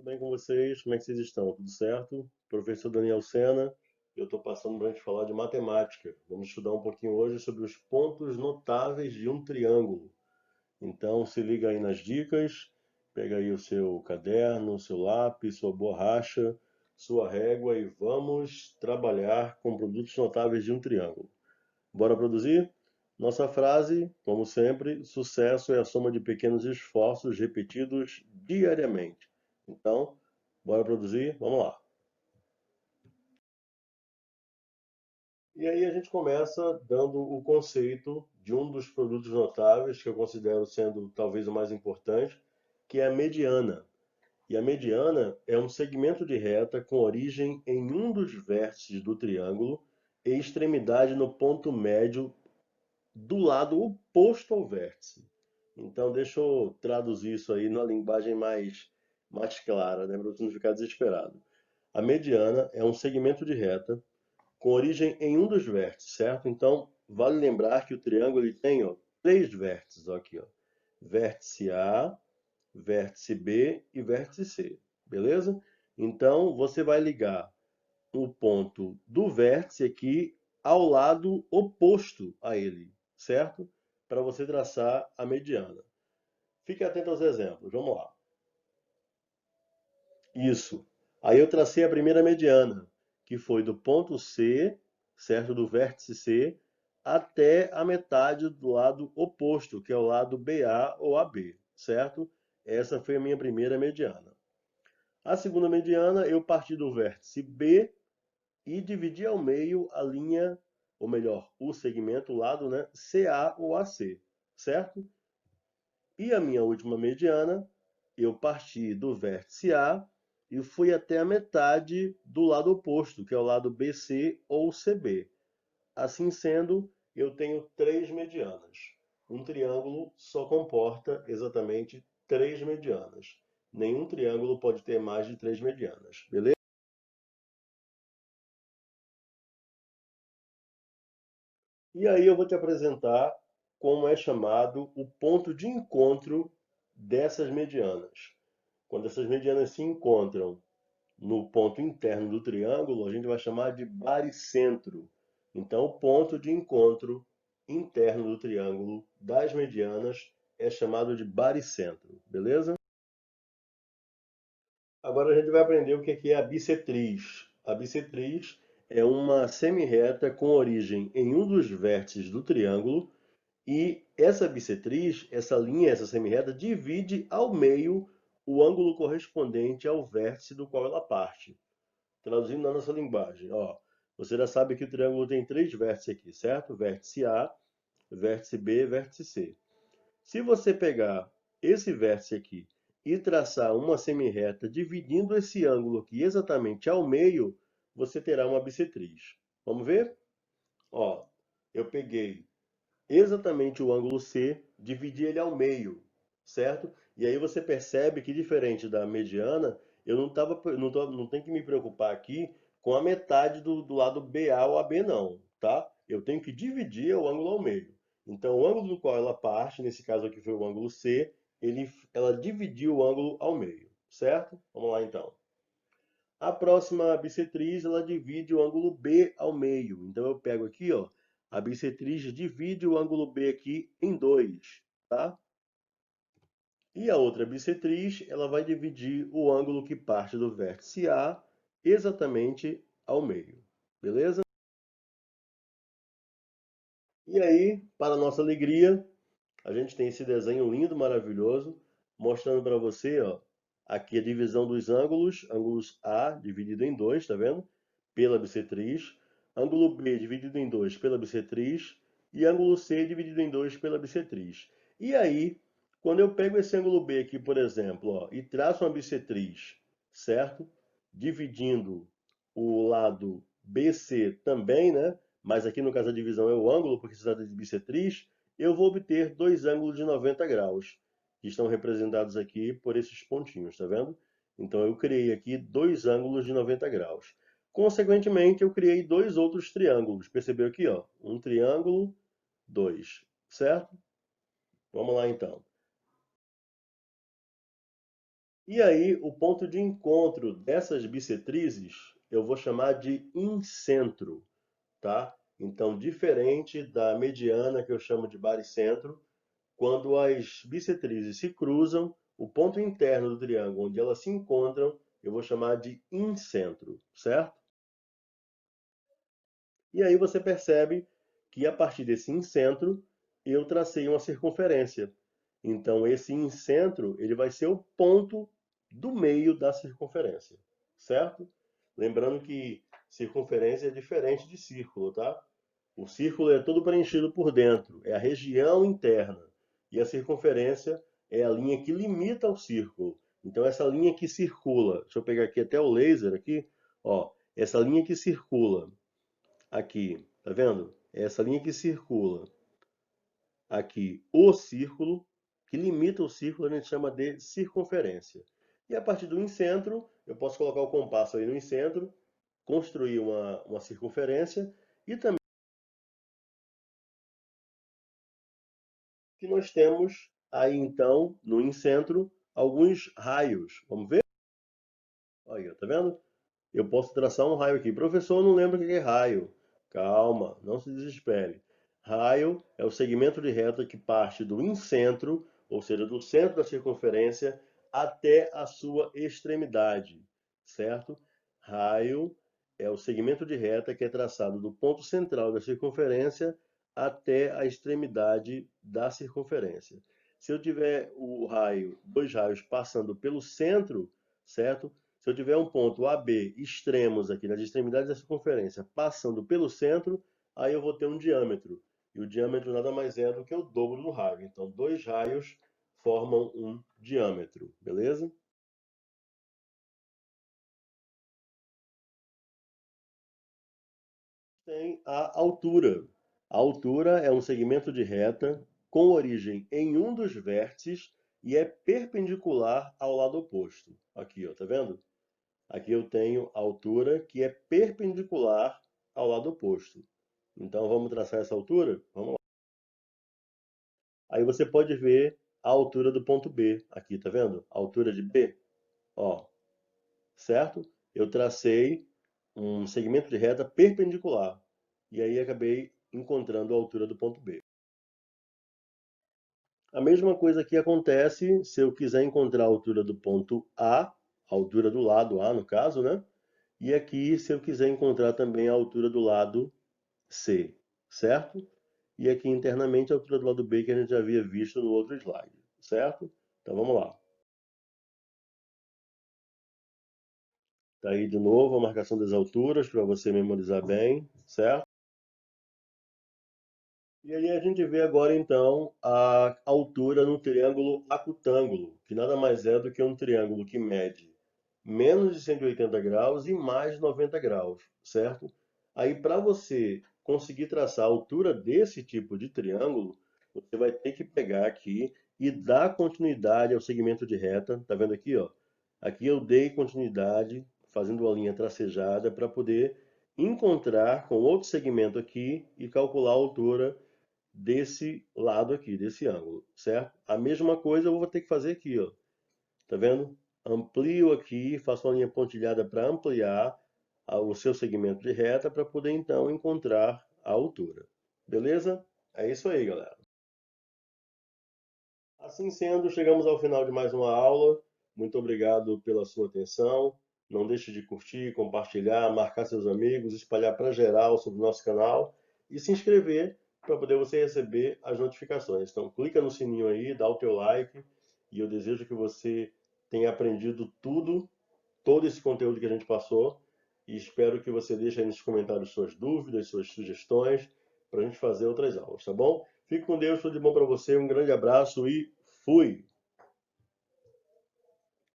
tudo bem com vocês? Como é que vocês estão? Tudo certo? Professor Daniel Sena, eu estou passando para a gente falar de matemática. Vamos estudar um pouquinho hoje sobre os pontos notáveis de um triângulo. Então, se liga aí nas dicas, pega aí o seu caderno, seu lápis, sua borracha, sua régua e vamos trabalhar com produtos notáveis de um triângulo. Bora produzir? Nossa frase, como sempre, sucesso é a soma de pequenos esforços repetidos diariamente. Então, bora produzir? Vamos lá. E aí a gente começa dando o conceito de um dos produtos notáveis que eu considero sendo talvez o mais importante, que é a mediana. E a mediana é um segmento de reta com origem em um dos vértices do triângulo e extremidade no ponto médio do lado oposto ao vértice. Então, deixa eu traduzir isso aí na linguagem mais clara, né, para você não ficar desesperado. A mediana é um segmento de reta com origem em um dos vértices, certo? Então, vale lembrar que o triângulo ele tem três vértices aqui, ó. Vértice A, vértice B e vértice C, beleza? Então, você vai ligar o ponto do vértice aqui ao lado oposto a ele, certo? Para você traçar a mediana. Fique atento aos exemplos, vamos lá. Isso. Aí eu tracei a primeira mediana, que foi do ponto C, certo? Do vértice C, até a metade do lado oposto, que é o lado BA ou AB, certo? Essa foi a minha primeira mediana. A segunda mediana, eu parti do vértice B e dividir ao meio a linha, ou melhor, o segmento, o lado, né, CA ou AC, certo? E a minha última mediana, eu parti do vértice A e fui até a metade do lado oposto, que é o lado BC ou CB. Assim sendo, eu tenho três medianas. Um triângulo só comporta exatamente três medianas. Nenhum triângulo pode ter mais de três medianas, beleza? E aí eu vou te apresentar como é chamado o ponto de encontro dessas medianas. Quando essas medianas se encontram no ponto interno do triângulo, a gente vai chamar de baricentro. Então, o ponto de encontro interno do triângulo das medianas é chamado de baricentro, beleza? Agora a gente vai aprender o que é a bissetriz. A bissetriz é uma semirreta com origem em um dos vértices do triângulo e essa bissetriz, essa linha, essa semirreta, divide ao meio o ângulo correspondente ao vértice do qual ela parte. Traduzindo na nossa linguagem, ó, você já sabe que o triângulo tem três vértices aqui, certo? Vértice A, vértice B, vértice C. Se você pegar esse vértice aqui e traçar uma semirreta dividindo esse ângulo aqui exatamente ao meio, você terá uma bissetriz. Vamos ver? Ó, eu peguei exatamente o ângulo C, dividi ele ao meio, certo? E aí você percebe que diferente da mediana, eu não tenho que me preocupar aqui com a metade do lado BA ou AB não, tá? Eu tenho que dividir o ângulo ao meio. Então, o ângulo do qual ela parte, nesse caso aqui foi o ângulo C, ela dividiu o ângulo ao meio, certo? Vamos lá então. A próxima bissetriz, ela divide o ângulo B ao meio. Então eu pego aqui, ó, a bissetriz divide o ângulo B aqui em dois, tá? E a outra bissetriz, ela vai dividir o ângulo que parte do vértice A exatamente ao meio. Beleza? E aí, para nossa alegria, a gente tem esse desenho lindo, maravilhoso, mostrando para você, ó, aqui a divisão dos ângulos, ângulos A dividido em dois, tá vendo? Pela bissetriz, ângulo B dividido em dois pela bissetriz e ângulo C dividido em dois pela bissetriz. E aí, quando eu pego esse ângulo B aqui, por exemplo, ó, e traço uma bissetriz, certo? Dividindo o lado BC também, né? Mas aqui no caso a divisão é o ângulo, porque se trata de bissetriz, eu vou obter dois ângulos de 90 graus, que estão representados aqui por esses pontinhos, tá vendo? Então eu criei aqui dois ângulos de 90 graus. Consequentemente, eu criei dois outros triângulos. Percebeu aqui, ó? Um triângulo, dois, certo? Vamos lá então. E aí, o ponto de encontro dessas bissetrizes eu vou chamar de incentro, tá? Então, diferente da mediana, que eu chamo de baricentro, quando as bissetrizes se cruzam, o ponto interno do triângulo onde elas se encontram, eu vou chamar de incentro, certo? E aí você percebe que a partir desse incentro, eu tracei uma circunferência. Então, esse incentro, ele vai ser o ponto do meio da circunferência, certo? Lembrando que circunferência é diferente de círculo, tá? O círculo é todo preenchido por dentro, é a região interna. E a circunferência é a linha que limita o círculo. Então, essa linha que circula, deixa eu pegar aqui até o laser aqui, ó, essa linha que circula aqui, tá vendo? Essa linha que circula aqui, o círculo, que limita o círculo, a gente chama de circunferência. E a partir do incentro, eu posso colocar o compasso aí no incentro, construir uma circunferência, e também que nós temos aí então, no incentro, alguns raios. Vamos ver? Aí, tá vendo? Eu posso traçar um raio aqui. Professor, eu não lembro o que é raio. Calma, não se desespere. Raio é o segmento de reta que parte do incentro, ou seja, do centro da circunferência, até a sua extremidade, certo? Raio é o segmento de reta que é traçado do ponto central da circunferência até a extremidade da circunferência. Se eu tiver o raio, dois raios passando pelo centro, certo? Se eu tiver um ponto AB extremos aqui, nas extremidades da circunferência, passando pelo centro, aí eu vou ter um diâmetro. E o diâmetro nada mais é do que o dobro do raio. Então, dois raios formam um diâmetro, beleza? Tem a altura. A altura é um segmento de reta com origem em um dos vértices e é perpendicular ao lado oposto. Aqui, ó, tá vendo? Aqui eu tenho a altura que é perpendicular ao lado oposto. Então vamos traçar essa altura? Vamos lá. Aí você pode ver a altura do ponto B. Aqui, tá vendo? A altura de B, ó, certo? Eu tracei um segmento de reta perpendicular. E aí acabei encontrando a altura do ponto B. A mesma coisa que acontece se eu quiser encontrar a altura do ponto A, a altura do lado A, no caso, né? E aqui, se eu quiser encontrar também a altura do lado C, certo? E aqui internamente a altura do lado B que a gente já havia visto no outro slide, certo? Então vamos lá. Tá aí de novo a marcação das alturas para você memorizar bem, certo? E aí a gente vê agora então a altura no triângulo acutângulo, que nada mais é do que um triângulo que mede menos de 180 graus e mais de 90 graus, certo? Aí para você conseguir traçar a altura desse tipo de triângulo, você vai ter que pegar aqui e dar continuidade ao segmento de reta, tá vendo aqui, ó? Aqui eu dei continuidade fazendo uma linha tracejada para poder encontrar com outro segmento aqui e calcular a altura desse lado aqui, desse ângulo, certo? A mesma coisa eu vou ter que fazer aqui, ó. Tá vendo? Amplio aqui, faço uma linha pontilhada para ampliar o seu segmento de reta para poder então encontrar a altura. Beleza? É isso aí, galera. Assim sendo, chegamos ao final de mais uma aula. Muito obrigado pela sua atenção. Não deixe de curtir, compartilhar, marcar seus amigos, espalhar para geral sobre o nosso canal e se inscrever para poder você receber as notificações. Então, clica no sininho aí, dá o teu like e eu desejo que você tenha aprendido tudo, todo esse conteúdo que a gente passou e espero que você deixe aí nos comentários suas dúvidas, suas sugestões para a gente fazer outras aulas, tá bom? Fique com Deus, tudo de bom para você, um grande abraço e fui!